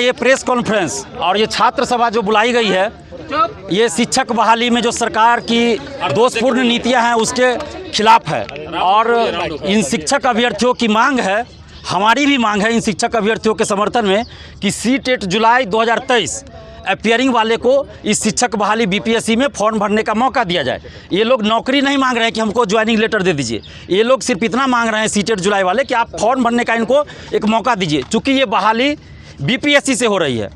ये press conference और ये छात्र सभा जो बुलाई गई है, ये शिक्षक बहाली में जो सरकार की दोषपूर्ण नीतियां हैं उसके खिलाफ है। और इन शिक्षक अभ्यर्थियों की मांग है, हमारी भी मांग है इन शिक्षक अभ्यर्थियों के समर्थन में कि सीटेट जुलाई 2023 अपियरिंग वाले को इस शिक्षक बहाली बीपीएससी में फॉर्म भरने का मौका दिया जाए। ये लोग नौकरी नहीं मांग रहे हैं कि हमको ज्वाइनिंग लेटर दे दीजिए, ये लोग सिर्फ इतना मांग रहे हैं सीटेट जुलाई वाले कि आप फॉर्म भरने का इनको एक मौका दीजिए। चूँकि ये बहाली बीपीएससी से हो रही है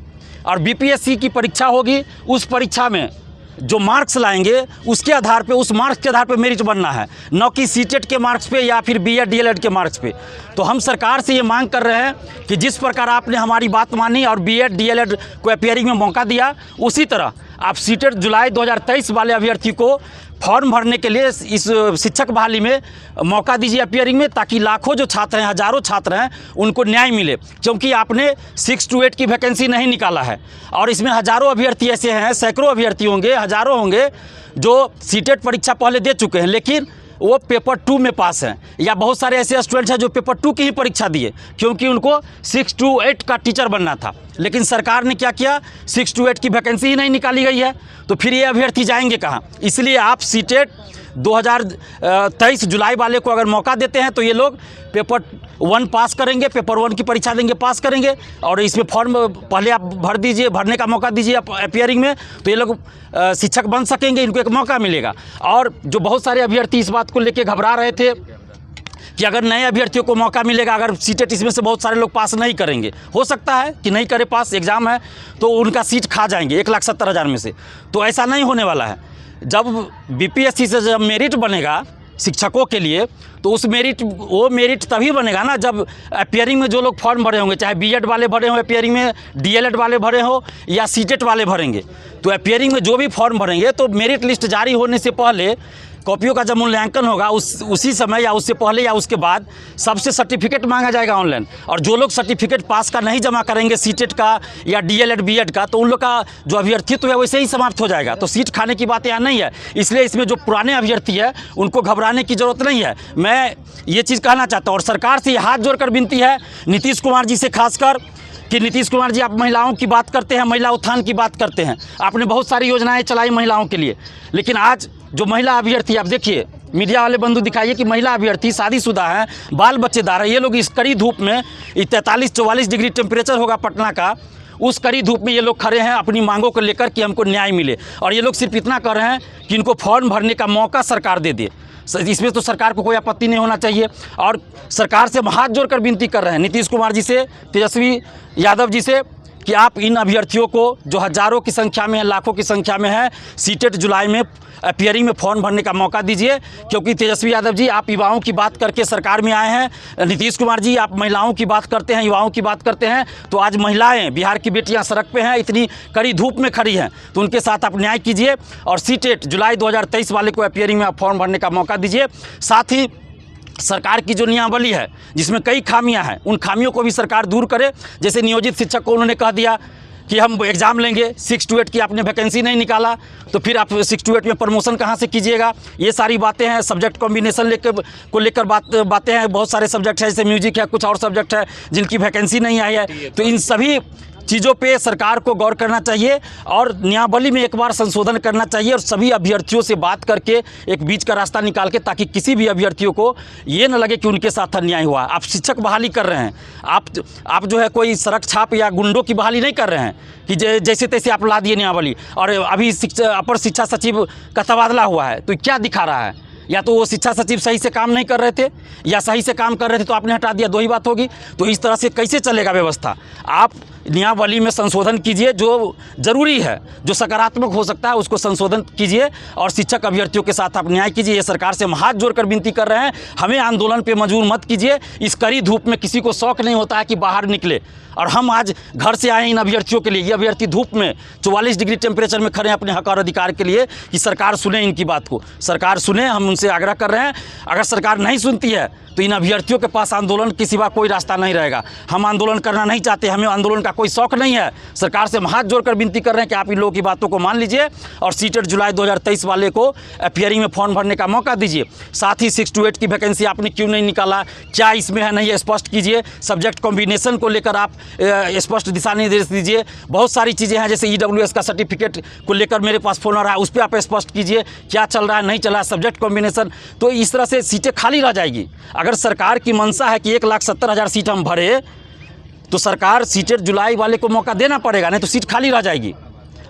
और बीपीएससी की परीक्षा होगी, उस परीक्षा में जो मार्क्स लाएंगे उसके आधार पे, उस मार्क्स के आधार पे मेरिट बनना है, न कि सीटेट के मार्क्स पे या फिर बीएड डीएलएड के मार्क्स पे। तो हम सरकार से ये मांग कर रहे हैं कि जिस प्रकार आपने हमारी बात मानी और बीएड डीएलएड को अपियरिंग में मौका दिया, उसी तरह आप सीटेट जुलाई 2023 वाले अभ्यर्थी को फॉर्म भरने के लिए इस शिक्षक बहाली में मौका दीजिए अपियरिंग में, ताकि लाखों जो छात्र हैं, हज़ारों छात्र हैं, उनको न्याय मिले। क्योंकि आपने 6 to 8 की वैकेंसी नहीं निकाला है और इसमें हज़ारों अभ्यर्थी ऐसे हैं, सैकड़ों अभ्यर्थी होंगे, हज़ारों होंगे जो सीटेट परीक्षा पहले दे चुके हैं लेकिन वो पेपर 2 में पास हैं, या बहुत सारे ऐसे स्टूडेंट्स हैं जो पेपर 2 की ही परीक्षा दिए क्योंकि उनको 6 to 8 का टीचर बनना था। लेकिन सरकार ने क्या किया, 6 to 8 की वैकेंसी ही नहीं निकाली गई है, तो फिर ये अभ्यर्थी जाएंगे कहाँ। इसलिए आप सीटेट 2023 जुलाई वाले को अगर मौका देते हैं तो ये लोग पेपर 1 पास करेंगे, पेपर 1 की परीक्षा देंगे, पास करेंगे और इसमें फॉर्म पहले आप भर दीजिए, भरने का मौका दीजिए अपियरिंग में, तो ये लोग शिक्षक बन सकेंगे, इनको एक मौका मिलेगा। और जो बहुत सारे अभ्यर्थी इस बात को लेकर घबरा रहे थे कि अगर नए अभ्यर्थियों को मौका मिलेगा, अगर सीटेट इसमें से बहुत सारे लोग पास नहीं करेंगे, हो सकता है कि नहीं करे पास, एग्ज़ाम है तो उनका सीट खा जाएंगे 1,70,000 में से। तो ऐसा नहीं होने वाला है। जब बीपीएससी से जब मेरिट बनेगा शिक्षकों के लिए, तो वो मेरिट तभी बनेगा ना जब अपियरिंग में जो लोग फॉर्म भरे होंगे, चाहे बीएड वाले भरे हों अपियरिंग में, डीएलएड वाले भरे हो या सीटेट वाले भरेंगे, तो अपियरिंग में जो भी फॉर्म भरेंगे तो मेरिट लिस्ट जारी होने से पहले कॉपियों का जब मूल्यांकन होगा उसी समय या उससे पहले या उसके बाद सबसे सर्टिफिकेट मांगा जाएगा ऑनलाइन। और जो लोग सर्टिफिकेट पास का नहीं जमा करेंगे सीटेट का या डीएलएड बीएड का, तो उन लोग का जो अभ्यर्थित्व है वैसे ही समाप्त हो जाएगा। तो सीट खाने की बात यहाँ नहीं है। इसलिए इसमें जो पुराने अभ्यर्थी है उनको घबराने की ज़रूरत नहीं है। मैं ये चीज़ कहना चाहता हूँ और सरकार से हाथ जोड़कर विनती है नीतीश कुमार जी से खासकर, कि नीतीश कुमार जी आप महिलाओं की बात करते हैं, महिला उत्थान की बात करते हैं, आपने बहुत सारी योजनाएं चलाई महिलाओं के लिए, लेकिन आज जो महिला अभ्यर्थी, आप देखिए मीडिया वाले बंधु दिखाइए कि महिला अभ्यर्थी शादीशुदा हैं, बाल बच्चेदार हैं, ये लोग इस कड़ी धूप में 43-44 डिग्री टेम्परेचर होगा पटना का, उस कड़ी धूप में ये लोग खड़े हैं अपनी मांगों को लेकर कि हमको न्याय मिले। और ये लोग सिर्फ इतना कर रहे हैं कि इनको फॉर्म भरने का मौका सरकार दे दे। इसमें तो सरकार को कोई आपत्ति नहीं होना चाहिए। और सरकार से हाथ जोड़कर विनती कर रहे हैं नीतीश कुमार जी से, तेजस्वी यादव जी से, कि आप इन अभ्यर्थियों को जो हज़ारों की संख्या में है, लाखों की संख्या में है, सीटेट जुलाई में अपियरिंग में फॉर्म भरने का मौका दीजिए। क्योंकि तेजस्वी यादव जी आप युवाओं की बात करके सरकार में आए हैं, नीतीश कुमार जी आप महिलाओं की बात करते हैं, युवाओं की बात करते हैं, तो आज महिलाएं, बिहार की बेटियां सड़क पे हैं, इतनी कड़ी धूप में खड़ी हैं, तो उनके साथ आप न्याय कीजिए और सीटेट जुलाई 2023 वाले को अपियरिंग में आप फॉर्म भरने का मौका दीजिए। साथ ही सरकार की जो नियमावली है जिसमें कई खामियां हैं, उन खामियों को भी सरकार दूर करे। जैसे नियोजित शिक्षक को उन्होंने कह दिया कि हम एग्ज़ाम लेंगे, 6 to 8 की आपने वैकेंसी नहीं निकाला तो फिर आप 6 to 8 में प्रमोशन कहाँ से कीजिएगा। ये सारी बातें हैं। सब्जेक्ट कॉम्बिनेशन लेकर बातें हैं। बहुत सारे सब्जेक्ट हैं, जैसे म्यूजिक है, कुछ और सब्जेक्ट है जिनकी वैकेंसी नहीं आई है। तो इन सभी चीज़ों पे सरकार को गौर करना चाहिए और नियमावली में एक बार संशोधन करना चाहिए और सभी अभ्यर्थियों से बात करके एक बीच का रास्ता निकाल के, ताकि किसी भी अभ्यर्थियों को ये न लगे कि उनके साथ अन्याय हुआ। आप शिक्षक बहाली कर रहे हैं, आप जो है कोई सड़क छाप या गुंडों की बहाली नहीं कर रहे हैं कि जैसे तैसे आप ला दिए नियमावली। और अभी अपर शिक्षा सचिव का तबादला हुआ है, तो क्या दिखा रहा है? या तो वो शिक्षा सचिव सही से काम नहीं कर रहे थे या सही से काम कर रहे थे तो आपने हटा दिया, दो ही बात होगी। तो इस तरह से कैसे चलेगा व्यवस्था? आप नियमावली में संशोधन कीजिए, जो ज़रूरी है, जो सकारात्मक हो सकता है उसको संशोधन कीजिए और शिक्षक अभ्यर्थियों के साथ आप न्याय कीजिए। ये सरकार से हाथ जोड़कर विनती कर रहे हैं, हमें आंदोलन पे मजबूर मत कीजिए। इस कड़ी धूप में किसी को शौक नहीं होता है कि बाहर निकले, और हम आज घर से आए इन अभ्यर्थियों के लिए। ये अभ्यर्थी धूप में 44 डिग्री टेम्परेचर में खड़े हैं अपने हक और अधिकार के लिए कि सरकार सुने इनकी बात को, सरकार सुने। हम उनसे आग्रह कर रहे हैं, अगर सरकार नहीं सुनती है तो इन अभ्यर्थियों के पास आंदोलन के सिवा कोई रास्ता नहीं रहेगा। हम आंदोलन करना नहीं चाहते, हमें आंदोलन का कोई शौक नहीं है। सरकार से हाथ जोड़कर विनती कर रहे हैं कि आप इन लोगों की बातों को मान लीजिए और सीटेट जुलाई 2023 वाले को अपियरिंग में फॉर्म भरने का मौका दीजिए। साथ ही 6 to 8 की वैकेंसी आपने क्यों नहीं निकाला, क्या इसमें है, नहीं है, स्पष्ट कीजिए। सब्जेक्ट कॉम्बिनेशन को लेकर आप स्पष्ट दिशा निर्देश दीजिए। बहुत सारी चीज़ें हैं, जैसे EWS का सर्टिफिकेट को लेकर मेरे पास फ़ोन आ रहा है, उस पर आप स्पष्ट कीजिए क्या चल रहा है, नहीं चल रहा है, सब्जेक्ट कॉम्बिनेशन। तो इस तरह से सीटें खाली रह जाएगी। अगर सरकार की मंशा है कि 1,70,000 सीट हम भरे, तो सरकार सीटें जुलाई वाले को मौका देना पड़ेगा, नहीं तो सीट खाली रह जाएगी।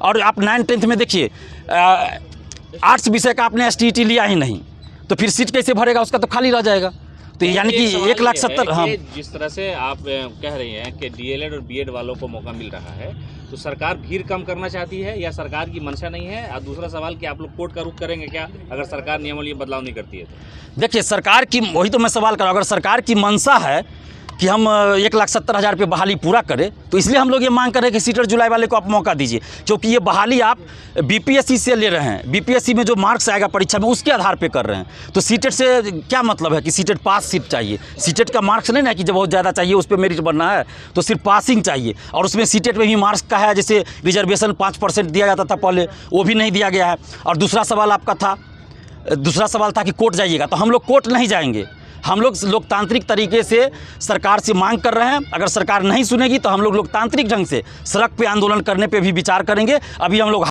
और आप 9th-10th में देखिए, आर्ट्स विषय का आपने STET लिया ही नहीं, तो फिर सीट कैसे भरेगा, उसका तो खाली रह जाएगा। तो यानी कि 1,70,000। हाँ, जिस तरह से आप कह रही हैं कि DLED और BEd वालों को मौका मिल रहा है, तो सरकार भीड़ कम करना चाहती है या सरकार की मंशा नहीं है? और दूसरा सवाल कि आप लोग कोर्ट का रुख करेंगे क्या अगर सरकार नियमावली में बदलाव नहीं करती है तो? देखिए, सरकार की, वही तो मैं सवाल कर रहा हूँ, अगर सरकार की मंशा है कि हम 1,70,000 पे बहाली पूरा करें, तो इसलिए हम लोग ये मांग कर रहे हैं कि सीटेट जुलाई वाले को आप मौका दीजिए, क्योंकि ये बहाली आप BPSC से ले रहे हैं। BPSC में जो मार्क्स आएगा परीक्षा में, उसके आधार पे कर रहे हैं। तो सीटेट से क्या मतलब है कि सीटेट पास सीट चाहिए? सीटेट का मार्क्स नहीं ना कि जब बहुत ज़्यादा चाहिए उस पर मेरिट बनना है, तो सिर्फ पासिंग चाहिए। और उसमें सीटेट में भी मार्क्स का है, जैसे रिजर्वेशन 5% दिया जाता था पहले, वो भी नहीं दिया गया है। और दूसरा सवाल था कि कोर्ट जाइएगा, तो हम लोग कोर्ट नहीं जाएंगे। हम लोग लोकतांत्रिक तरीके से सरकार से मांग कर रहे हैं। अगर सरकार नहीं सुनेगी तो हम लोग लोकतांत्रिक ढंग से सड़क पे आंदोलन करने पे भी विचार करेंगे। अभी हम लोग